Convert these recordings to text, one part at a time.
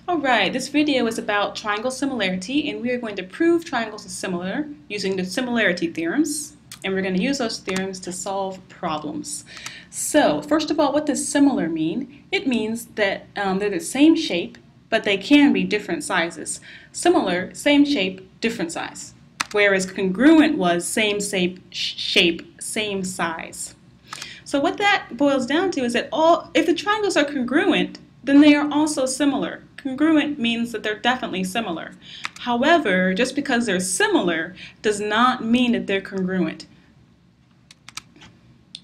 Alright, this video is about triangle similarity, and we are going to prove triangles are similar using the similarity theorems, and we're going to use those theorems to solve problems. So, first of all, what does similar mean? It means that they're the same shape, but they can be different sizes. Similar, same shape, different size. Whereas congruent was same shape, same size. So what that boils down to is that if the triangles are congruent, then they are also similar. Congruent means that they're definitely similar. However, just because they're similar does not mean that they're congruent.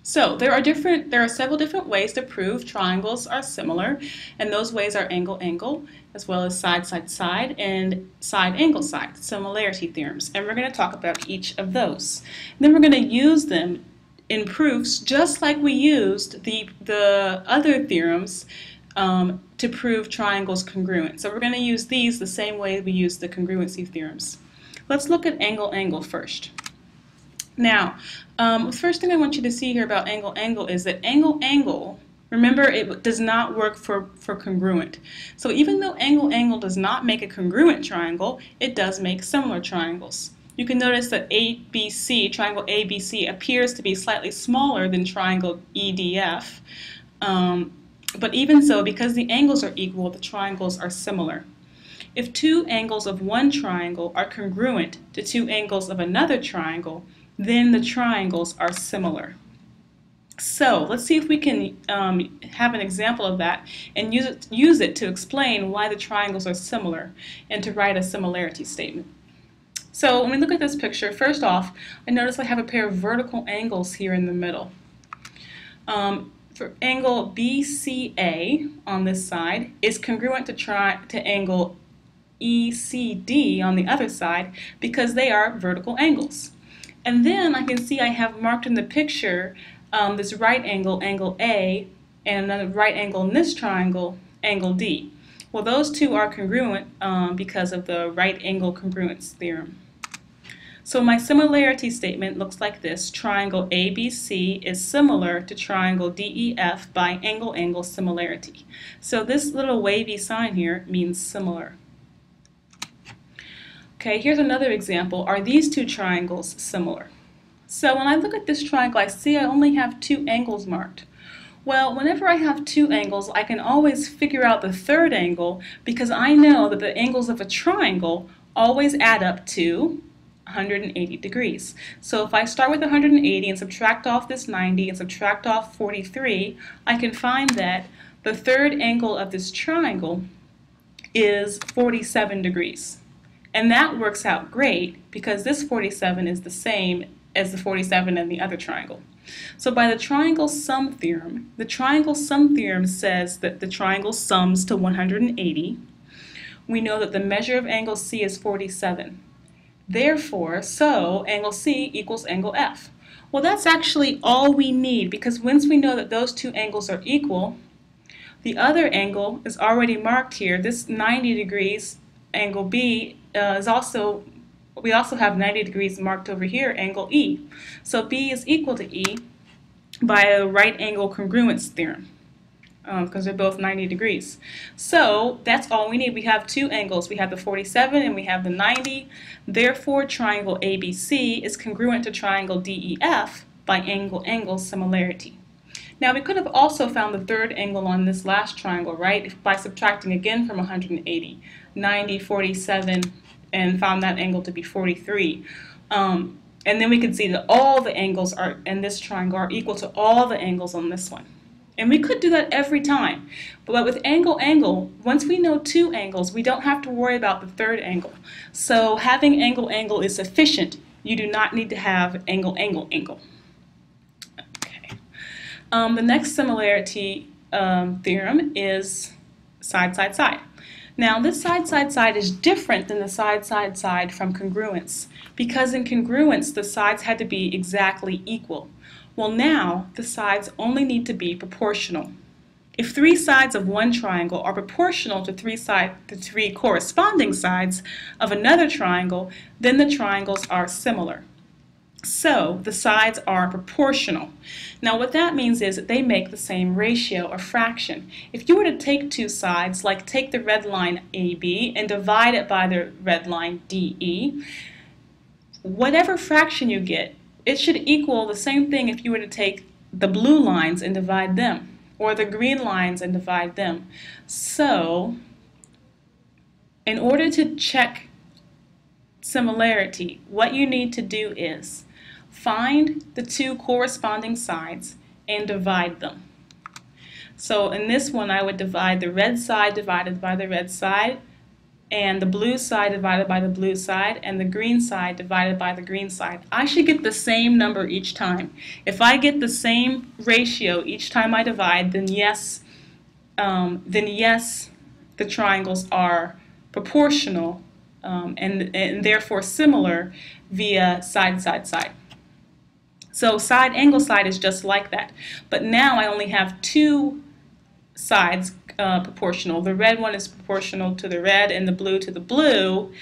So there are several different ways to prove triangles are similar, and those ways are angle-angle, as well as side-side-side, and side-angle-side, similarity theorems. And we're going to talk about each of those. And then we're going to use them in proofs just like we used the other theorems to prove triangles congruent. So we're going to use these the same way we use the congruency theorems. Let's look at angle-angle first. Now, the first thing I want you to see here about angle-angle is that angle-angle, remember, it does not work for congruent. So even though angle-angle does not make a congruent triangle, it does make similar triangles. You can notice that ABC, triangle ABC, appears to be slightly smaller than triangle EDF. But even so, because the angles are equal, the triangles are similar. If two angles of one triangle are congruent to two angles of another triangle, then the triangles are similar. So let's see if we can have an example of that and use it to explain why the triangles are similar and to write a similarity statement. So when we look at this picture, first off, I notice I have a pair of vertical angles here in the middle. For angle BCA on this side is congruent to angle ECD on the other side because they are vertical angles. And then I can see I have marked in the picture this right angle, angle A, and another right angle in this triangle, angle D. Well, those two are congruent because of the right angle congruence theorem. So my similarity statement looks like this. Triangle ABC is similar to triangle DEF by angle-angle similarity. So this little wavy sign here means similar. Okay, here's another example. Are these two triangles similar? So when I look at this triangle, I see I only have two angles marked. Well, whenever I have two angles, I can always figure out the third angle because I know that the angles of a triangle always add up to 180 degrees. So if I start with 180 and subtract off this 90 and subtract off 43, I can find that the third angle of this triangle is 47 degrees. And that works out great because this 47 is the same as the 47 in the other triangle. So by the triangle sum theorem, the triangle sum theorem says that the triangle sums to 180. We know that the measure of angle C is 47. Therefore, so angle C equals angle F. Well, that's actually all we need because once we know that those two angles are equal, the other angle is already marked here. This 90 degrees, angle B, we also have 90 degrees marked over here, angle E. So B is equal to E by a right angle congruence theorem because they're both 90 degrees. So that's all we need. We have two angles. We have the 47 and we have the 90. Therefore, triangle ABC is congruent to triangle DEF by angle-angle similarity. Now we could have also found the third angle on this last triangle, right, by subtracting again from 180, 90, 47, and found that angle to be 43. And then we could see that all the angles in this triangle are equal to all the angles on this one. And we could do that every time. But with angle-angle, once we know two angles, we don't have to worry about the third angle. So having angle-angle is sufficient. You do not need to have angle-angle-angle. Okay. The next similarity theorem is side-side-side. Now this side-side-side is different than the side-side-side from congruence because in congruence the sides had to be exactly equal. Well, now the sides only need to be proportional. If three sides of one triangle are proportional to three corresponding sides of another triangle, then the triangles are similar. So the sides are proportional. Now what that means is that they make the same ratio or fraction. If you were to take two sides, like take the red line AB and divide it by the red line DE, whatever fraction you get, it should equal the same thing if you were to take the blue lines and divide them, or the green lines and divide them. So in order to check similarity, what you need to do is find the two corresponding sides and divide them. So in this one, I would divide the red side divided by the red side, and the blue side divided by the blue side, and the green side divided by the green side. I should get the same number each time. If I get the same ratio each time I divide, then yes, the triangles are proportional and therefore similar via side, side, side. So side, angle, side is just like that. But now I only have two sides proportional. The red one is proportional to the red and the blue to the blue.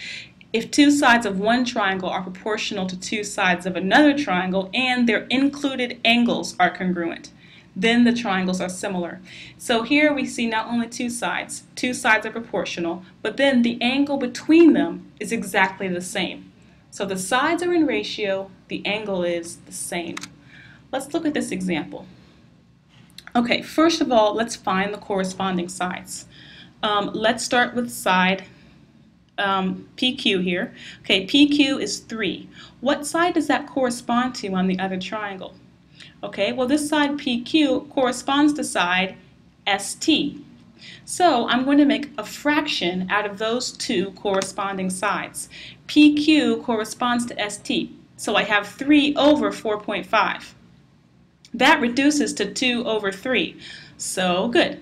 If two sides of one triangle are proportional to two sides of another triangle and their included angles are congruent, then the triangles are similar. So here we see not only two sides are proportional, but then the angle between them is exactly the same. So the sides are in ratio, the angle is the same. Let's look at this example. Okay, first of all, let's find the corresponding sides. Let's start with side PQ here. Okay, PQ is 3. What side does that correspond to on the other triangle? Okay, well this side PQ corresponds to side ST. So I'm going to make a fraction out of those two corresponding sides. PQ corresponds to ST, so I have 3 over 4.5. That reduces to 2 over 3. So good.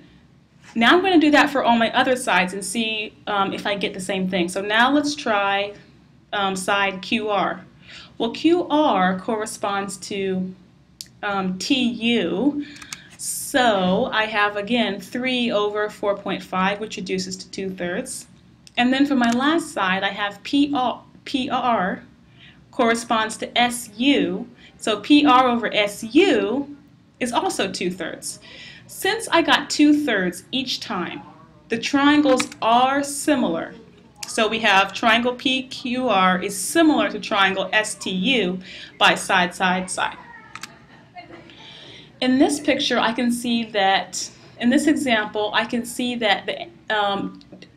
Now I'm going to do that for all my other sides and see if I get the same thing. So now let's try side QR. Well, QR corresponds to TU. So I have, again, 3 over 4.5, which reduces to 2/3. And then for my last side, I have PR corresponds to SU. So PR over SU is also 2/3. Since I got 2/3 each time, the triangles are similar. So we have triangle PQR is similar to triangle STU by side, side, side. In this picture, I can see that, in this example, I can see that the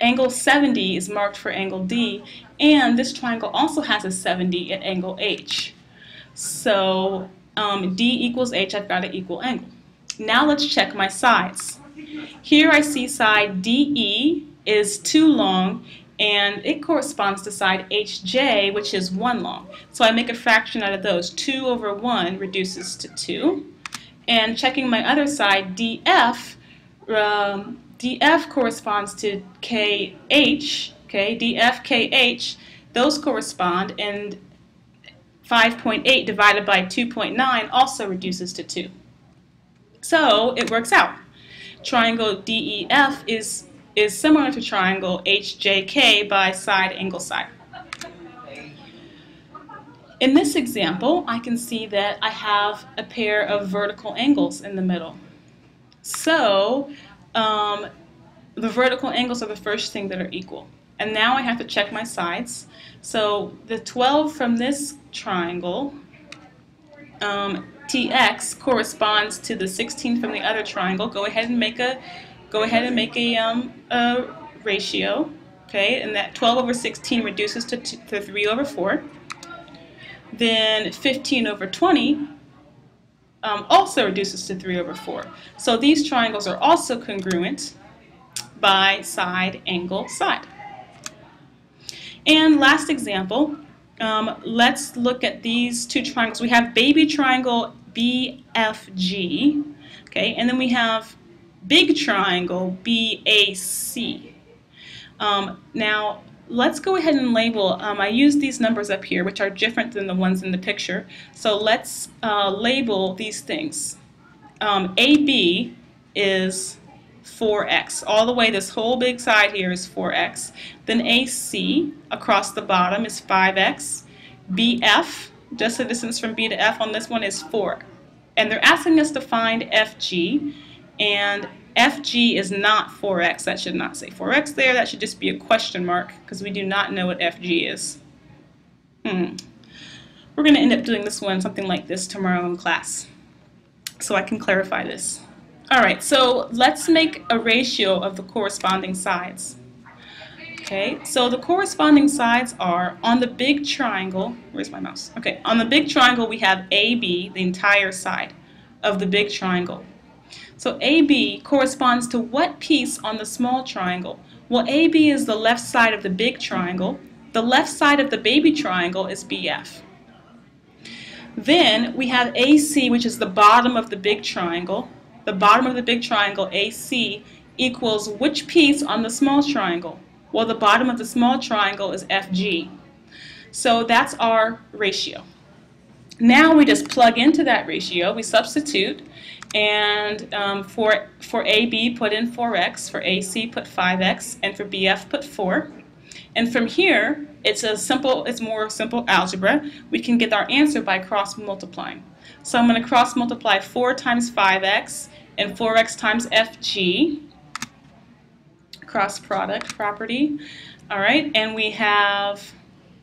angle 70 is marked for angle D, and this triangle also has a 70 at angle H. So D equals H, I've got an equal angle. Now let's check my sides. Here I see side DE is 2 long, and it corresponds to side HJ, which is 1 long. So I make a fraction out of those. 2 over 1 reduces to 2. And checking my other side, DF, DF corresponds to KH, okay, DF, KH, those correspond, and 5.8 divided by 2.9 also reduces to 2. So it works out. Triangle DEF is similar to triangle HJK by side, angle, side. In this example, I can see that I have a pair of vertical angles in the middle. So the vertical angles are the first thing that are equal. And now I have to check my sides. So the 12 from this triangle, TX, corresponds to the 16 from the other triangle. Go ahead and make a ratio. Okay, and that 12 over 16 reduces to 3 over 4. Then 15 over 20 also reduces to 3 over 4. So these triangles are also congruent by side, angle, side. And last example, let's look at these two triangles. We have baby triangle BFG, okay, and then we have big triangle BAC. Now, let's go ahead and label, I use these numbers up here, which are different than the ones in the picture. So let's label these things. AB is 4x. All the way, this whole big side here is 4x. Then AC across the bottom is 5x. BF, just the distance from B to F on this one is 4. And they're asking us to find FG, and FG is not 4x. That should not say 4x there. That should just be a question mark because we do not know what FG is. We're going to end up doing this one something like this tomorrow in class, so I can clarify this. Alright, so let's make a ratio of the corresponding sides. Okay, so the corresponding sides are, on the big triangle, where's my mouse? Okay, on the big triangle we have AB, the entire side of the big triangle. So AB corresponds to what piece on the small triangle? Well, AB is the left side of the big triangle. The left side of the baby triangle is BF. Then we have AC, which is the bottom of the big triangle. The bottom of the big triangle, AC, equals which piece on the small triangle? Well, the bottom of the small triangle is FG. So that's our ratio. Now we just plug into that ratio. We substitute, and for AB, put in 4x. For AC, put 5x. And for BF, put 4. And from here, it's more simple algebra. We can get our answer by cross multiplying. So I'm going to cross multiply 4 times 5x and 4x times FG. Cross product property. All right, and we have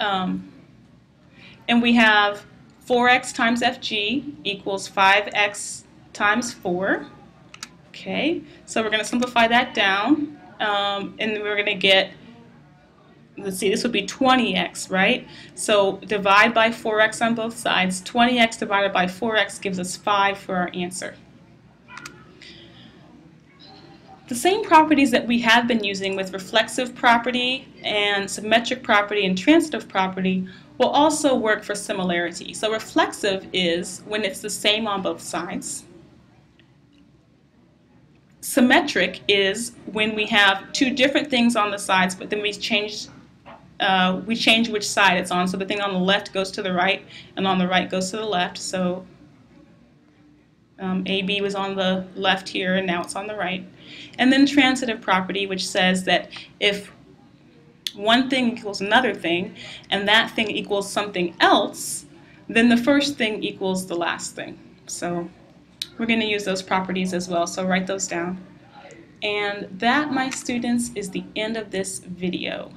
4x times FG equals 5x times 4. Okay, so we're going to simplify that down, and we're going to get, let's see, this would be 20x, right? So divide by 4x on both sides. 20x divided by 4x gives us 5 for our answer. The same properties that we have been using with reflexive property and symmetric property and transitive property will also work for similarity. So reflexive is when it's the same on both sides. Symmetric is when we have two different things on the sides, but then we change which side it's on. So the thing on the left goes to the right, and on the right goes to the left. So AB was on the left here, and now it's on the right. And then transitive property, which says that if one thing equals another thing, and that thing equals something else, then the first thing equals the last thing. So we're going to use those properties as well, so write those down. And that, my students, is the end of this video.